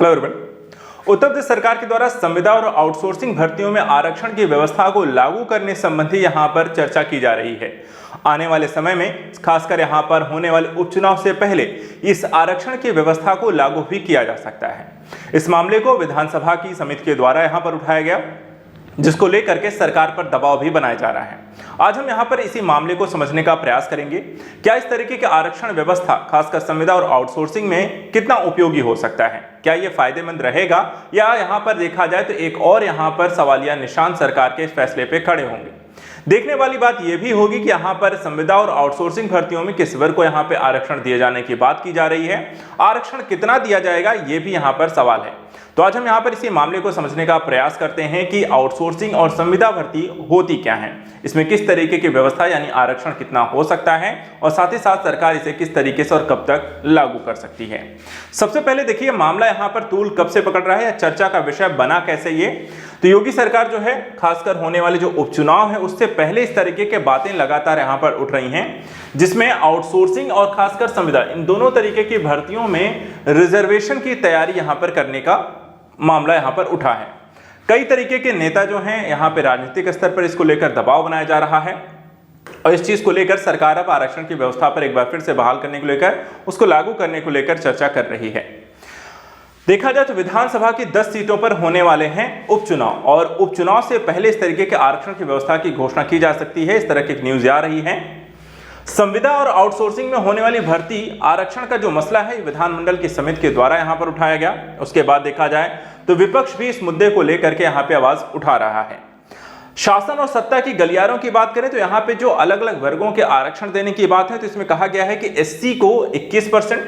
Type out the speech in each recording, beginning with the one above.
Hello everyone. Uttar Pradesh सरकार के द्वारा संविदा और आउटसोर्सिंग भर्तियों में आरक्षण की व्यवस्था को लागू करने संबंधी यहां पर चर्चा की जा रही है। आने वाले समय में खासकर यहां पर होने वाले उपचुनाव से पहले इस आरक्षण की व्यवस्था को लागू भी किया जा सकता है। इस मामले को विधानसभा की समिति के द्वारा यहां पर उठाया गया, जिसको लेकर के सरकार पर दबाव भी बनाया जा रहा है। आज हम यहाँ पर इसी मामले को समझने का प्रयास करेंगे। क्या इस तरीके की आरक्षण व्यवस्था खासकर संविदा और आउटसोर्सिंग में कितना उपयोगी हो सकता है, क्या ये फायदेमंद रहेगा, या यहाँ पर देखा जाए तो एक और यहाँ पर सवालिया निशान सरकार के इस फैसले पे खड़े होंगे। देखने वाली बात यह भी होगी कि यहाँ पर संविदा और आउटसोर्सिंग भर्तियों में किस वर्ग को यहाँ पे आरक्षण दिए जाने की बात की जा रही है, आरक्षण कितना दिया जाएगा, ये भी यहाँ पर सवाल है। तो आज हम यहाँ पर इसी मामले को समझने का प्रयास करते हैं कि आउटसोर्सिंग और संविदा भर्ती होती क्या है, इसमें किस तरीके की व्यवस्था यानी आरक्षण कितना हो सकता है, और साथ ही साथ सरकार इसे किस तरीके से और कब तक लागू कर सकती है। सबसे पहले देखिए मामला यहाँ पर तूल कब से पकड़ रहा है या चर्चा का विषय बना कैसे ये। तो योगी सरकार जो है खासकर होने वाले जो उपचुनाव है उससे पहले इस तरीके के बातें लगातार यहाँ पर उठ रही हैं, जिसमें आउटसोर्सिंग और खासकर संविदा इन दोनों तरीके की भर्तियों में रिजर्वेशन की तैयारी यहाँ पर करने का मामला यहाँ पर उठा है। कई तरीके के नेता जो हैं यहाँ पे राजनीतिक स्तर पर इसको लेकर दबाव बनाया जा रहा है, और इस चीज को लेकर सरकार अब आरक्षण की व्यवस्था पर एक बार फिर से बहाल करने को लेकर उसको लागू करने को लेकर चर्चा कर रही है। देखा जाए तो विधानसभा की 10 सीटों पर होने वाले हैं उपचुनाव, और उपचुनाव से पहले इस तरीके के आरक्षण की व्यवस्था की घोषणा की जा सकती है। इस तरह की न्यूज आ रही है। संविदा और आउटसोर्सिंग में होने वाली भर्ती आरक्षण का जो मसला है विधानमंडल की समिति के द्वारा यहां पर उठाया गया। उसके बाद देखा जाए तो विपक्ष भी इस मुद्दे को लेकर के यहां पे आवाज उठा रहा है। शासन और सत्ता की गलियारों की बात करें तो यहाँ पे जो अलग अलग वर्गों के आरक्षण देने की बात है तो इसमें कहा गया है कि एससी को 21%,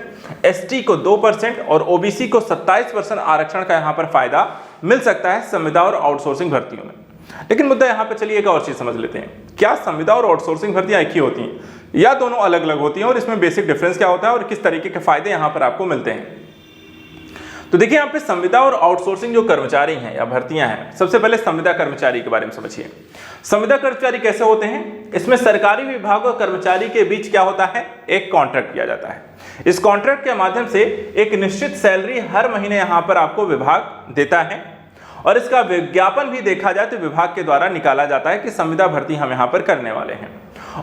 एसटी को 2% और ओबीसी को 27% आरक्षण का यहाँ पर फायदा मिल सकता है संविदा और आउटसोर्सिंग भर्तियों में। लेकिन मुद्दा यहाँ पे चलिए एक और चीज समझ लेते हैं, क्या संविदा और आउटसोर्सिंग भर्तियां एक ही होती हैं या दोनों अलग अलग होती हैं, और इसमें बेसिक डिफरेंस क्या होता है और किस तरीके के फायदे यहाँ पर आपको मिलते हैं। तो देखिए यहाँ पे संविदा और आउटसोर्सिंग जो कर्मचारी हैं या भर्तियां हैं, सबसे पहले संविदा कर्मचारी के बारे में समझिए। संविदा कर्मचारी कैसे होते हैं, इसमें सरकारी विभाग और कर्मचारी के बीच क्या होता है, एक कॉन्ट्रैक्ट किया जाता है। इस कॉन्ट्रैक्ट के माध्यम से एक निश्चित सैलरी हर महीने यहाँ पर आपको विभाग देता है, और इसका विज्ञापन भी देखा जाए तो विभाग के द्वारा निकाला जाता है कि संविदा भर्ती हम यहाँ पर करने वाले हैं,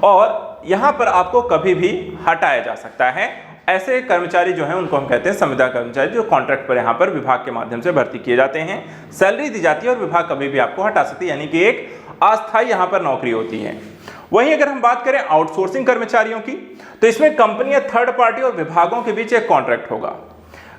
और यहाँ पर आपको कभी भी हटाया जा सकता है। ऐसे कर्मचारी जो हैं उनको हम कहते हैं संविदा कर्मचारी, जो कॉन्ट्रैक्ट पर यहाँ पर विभाग के माध्यम से भर्ती किए जाते हैं, सैलरी दी जाती है और विभाग कभी भी आपको हटा सकती है, यानी कि एक अस्थायी यहाँ पर नौकरी होती है। वहीं अगर हम बात करें आउटसोर्सिंग कर्मचारियों की, तो इसमें कंपनी या थर्ड पार्टी और विभागों के बीच एक कॉन्ट्रैक्ट होगा।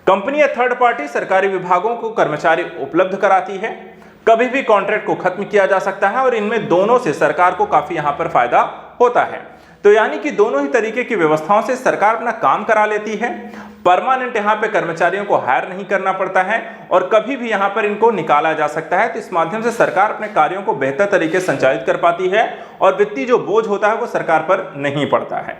कंपनी या थर्ड पार्टी सरकारी विभागों को कर्मचारी उपलब्ध कराती है, कभी भी कॉन्ट्रैक्ट को खत्म किया जा सकता है, और इनमें दोनों से सरकार को काफी यहाँ पर फायदा होता है। तो यानी कि दोनों ही तरीके की व्यवस्थाओं से सरकार अपना काम करा लेती है, परमानेंट यहाँ पे कर्मचारियों को हायर नहीं करना पड़ता है, और कभी भी यहाँ पर इनको निकाला जा सकता है। तो इस माध्यम से सरकार अपने कार्यों को बेहतर तरीके से संचालित कर पाती है, और वित्तीय जो बोझ होता है वो सरकार पर नहीं पड़ता है।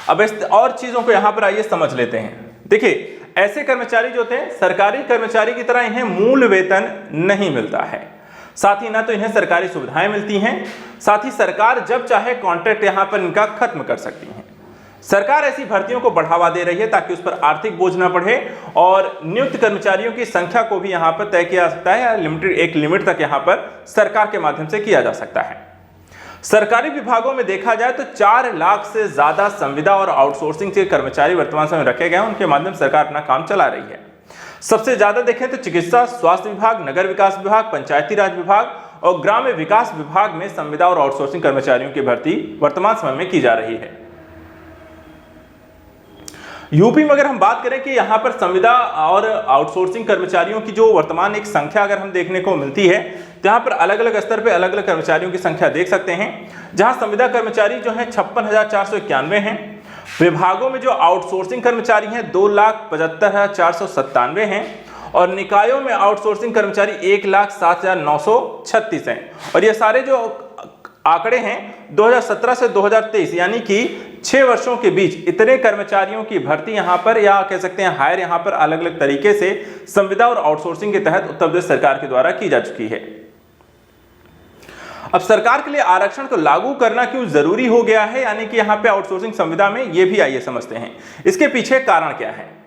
अब इस और चीजों को यहाँ पर आइए समझ लेते हैं। देखिए ऐसे कर्मचारी जो थे सरकारी कर्मचारी की तरह इन्हें मूल वेतन नहीं मिलता है, साथ ही ना तो इन्हें सरकारी सुविधाएं मिलती हैं, साथ ही सरकार जब चाहे कॉन्ट्रैक्ट यहां पर इनका खत्म कर सकती है। सरकार ऐसी भर्तियों को बढ़ावा दे रही है ताकि उस पर आर्थिक बोझ ना पड़े, और नियुक्त कर्मचारियों की संख्या को भी यहां पर तय किया जा सकता है, या लिमिटेड एक लिमिट तक यहां पर सरकार के माध्यम से किया जा सकता है। सरकारी विभागों में देखा जाए तो 4 लाख से ज्यादा संविदा और आउटसोर्सिंग के कर्मचारी वर्तमान समय रखे गए हैं, उनके माध्यम से सरकार अपना काम चला रही है। सबसे ज्यादा देखें तो चिकित्सा, स्वास्थ्य विभाग, नगर विकास विभाग, पंचायती राज विभाग और ग्राम्य विकास विभाग में संविदा और आउटसोर्सिंग कर्मचारियों की भर्ती वर्तमान समय में की जा रही है। यूपी में अगर हम बात करें कि यहां पर संविदा और आउटसोर्सिंग कर्मचारियों की जो वर्तमान एक संख्या अगर हम देखने को मिलती है, तो यहां पर अलग अलग स्तर पे अलग अलग कर्मचारियों की संख्या देख सकते हैं। जहां संविदा कर्मचारी जो है 56,491 हैं, विभागों में जो आउटसोर्सिंग कर्मचारी हैं 2,75,497 हैं, और निकायों में आउटसोर्सिंग कर्मचारी 1,07,936 हैं। और ये सारे जो आंकड़े हैं 2017 से 2023 यानी कि 6 वर्षों के बीच इतने कर्मचारियों की भर्ती यहां पर, या कह सकते हैं हायर यहां पर अलग अलग तरीके से संविदा और आउटसोर्सिंग के तहत उत्तर प्रदेश सरकार के द्वारा की जा चुकी है। अब सरकार के लिए आरक्षण को लागू करना क्यों जरूरी हो गया है, यानी कि यहां पे आउटसोर्सिंग संविदा में, ये भी आइए समझते हैं इसके पीछे कारण क्या है।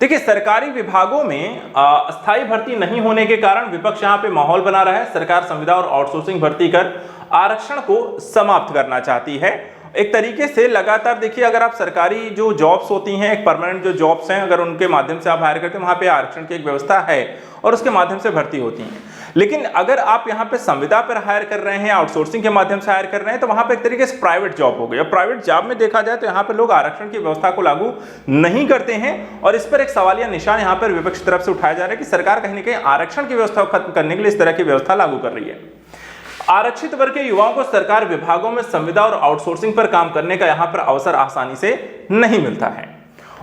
देखिए, सरकारी विभागों में अस्थायी भर्ती नहीं होने के कारण विपक्ष यहाँ पे माहौल बना रहा है। सरकार संविदा और आउटसोर्सिंग भर्ती कर आरक्षण को समाप्त करना चाहती है। एक तरीके से लगातार देखिए, अगर आप सरकारी जो जॉब्स होती हैं, एक परमानेंट जो जॉब्स हैं, अगर उनके माध्यम से आप हायर करते हैं, वहां पे आरक्षण की एक व्यवस्था है और उसके माध्यम से भर्ती होती है। लेकिन अगर आप यहाँ पे संविदा पर हायर कर रहे हैं, आउटसोर्सिंग के माध्यम से हायर कर रहे हैं, तो वहां पे एक तरीके से प्राइवेट जॉब हो गई। और प्राइवेट जॉब में देखा जाए तो यहाँ पे लोग आरक्षण की व्यवस्था को लागू नहीं करते हैं और इस पर एक सवालिया निशान यहाँ पर विपक्ष की तरफ से उठाया जा रहा है कि सरकार कहीं ना कहीं आरक्षण की व्यवस्था को खत्म करने के लिए इस तरह की व्यवस्था लागू कर रही है। आरक्षित वर्ग के युवाओं को सरकार विभागों में संविदा और आउटसोर्सिंग पर काम करने का यहां पर अवसर आसानी से नहीं मिलता है।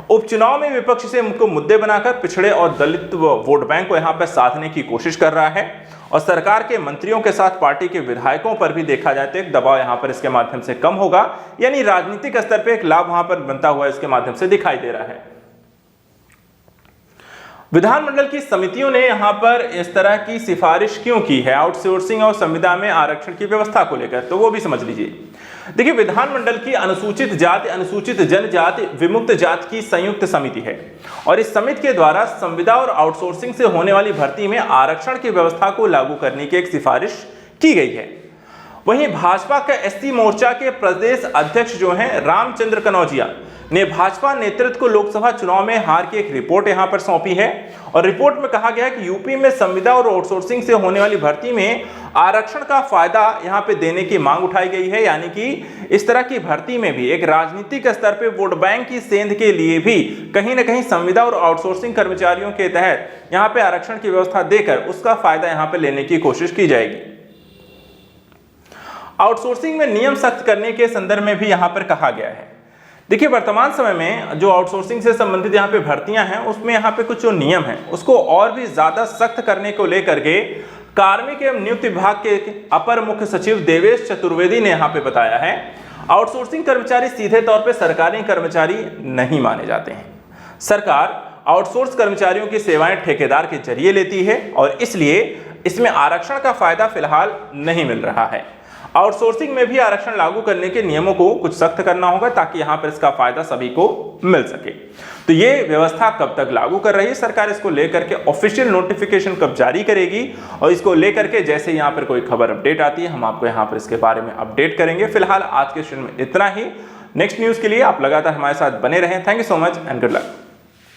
उपचुनाव में विपक्ष से उनको मुद्दे बनाकर पिछड़े और दलित वोट बैंक को यहां पर साधने की कोशिश कर रहा है और सरकार के मंत्रियों के साथ पार्टी के विधायकों पर भी देखा जाए तो एक दबाव यहां पर इसके माध्यम से कम होगा, यानी राजनीतिक स्तर पर एक लाभ वहां पर बनता हुआ इसके माध्यम से दिखाई दे रहा है। विधानमंडल की समितियों ने यहां पर इस तरह की सिफारिश क्यों की है आउटसोर्सिंग और संविदा में आरक्षण की व्यवस्था को लेकर, तो वो भी समझ लीजिए। देखिए, विधानमंडल की अनुसूचित जाति, अनुसूचित जनजाति, विमुक्त जाति की संयुक्त समिति है और इस समिति के द्वारा संविदा और आउटसोर्सिंग से होने वाली भर्ती में आरक्षण की व्यवस्था को लागू करने की एक सिफारिश की गई है। वहीं भाजपा के एसटी मोर्चा के प्रदेश अध्यक्ष जो हैं रामचंद्र कनौजिया ने भाजपा नेतृत्व को लोकसभा चुनाव में हार की एक रिपोर्ट यहां पर सौंपी है और रिपोर्ट में कहा गया है कि यूपी में संविदा और आउटसोर्सिंग से होने वाली भर्ती में आरक्षण का फायदा यहां पे देने की मांग उठाई गई है, यानी कि इस तरह की भर्ती में भी एक राजनीतिक स्तर पे वोट बैंक की सेंध के लिए भी कहीं ना कहीं संविदा और आउटसोर्सिंग कर्मचारियों के तहत यहां पे आरक्षण की व्यवस्था देकर उसका फायदा यहां पे लेने की कोशिश की जाएगी। आउटसोर्सिंग में नियम सख्त करने के संदर्भ में भी यहां पर कहा गया है। देखिए, वर्तमान समय में जो आउटसोर्सिंग से संबंधित यहाँ पे भर्तियां हैं उसमें यहाँ पे कुछ जो नियम हैं उसको और भी ज्यादा सख्त करने को लेकर के कार्मिक एवं नियुक्ति विभाग के अपर मुख्य सचिव देवेश चतुर्वेदी ने यहाँ पे बताया है, आउटसोर्सिंग कर्मचारी सीधे तौर पे सरकारी कर्मचारी नहीं माने जाते हैं। सरकार आउटसोर्स कर्मचारियों की सेवाएं ठेकेदार के जरिए लेती है और इसलिए इसमें आरक्षण का फायदा फिलहाल नहीं मिल रहा है। आउटसोर्सिंग में भी आरक्षण लागू करने के नियमों को कुछ सख्त करना होगा ताकि यहां पर इसका फायदा सभी को मिल सके। तो ये व्यवस्था कब तक लागू कर रही है सरकार, इसको लेकर के ऑफिशियल नोटिफिकेशन कब जारी करेगी और इसको लेकर के जैसे यहां पर कोई खबर अपडेट आती है हम आपको यहां पर इसके बारे में अपडेट करेंगे। फिलहाल आज के सेशन में इतना ही। नेक्स्ट न्यूज के लिए आप लगातार हमारे साथ बने रहें। Thank you so much and good luck.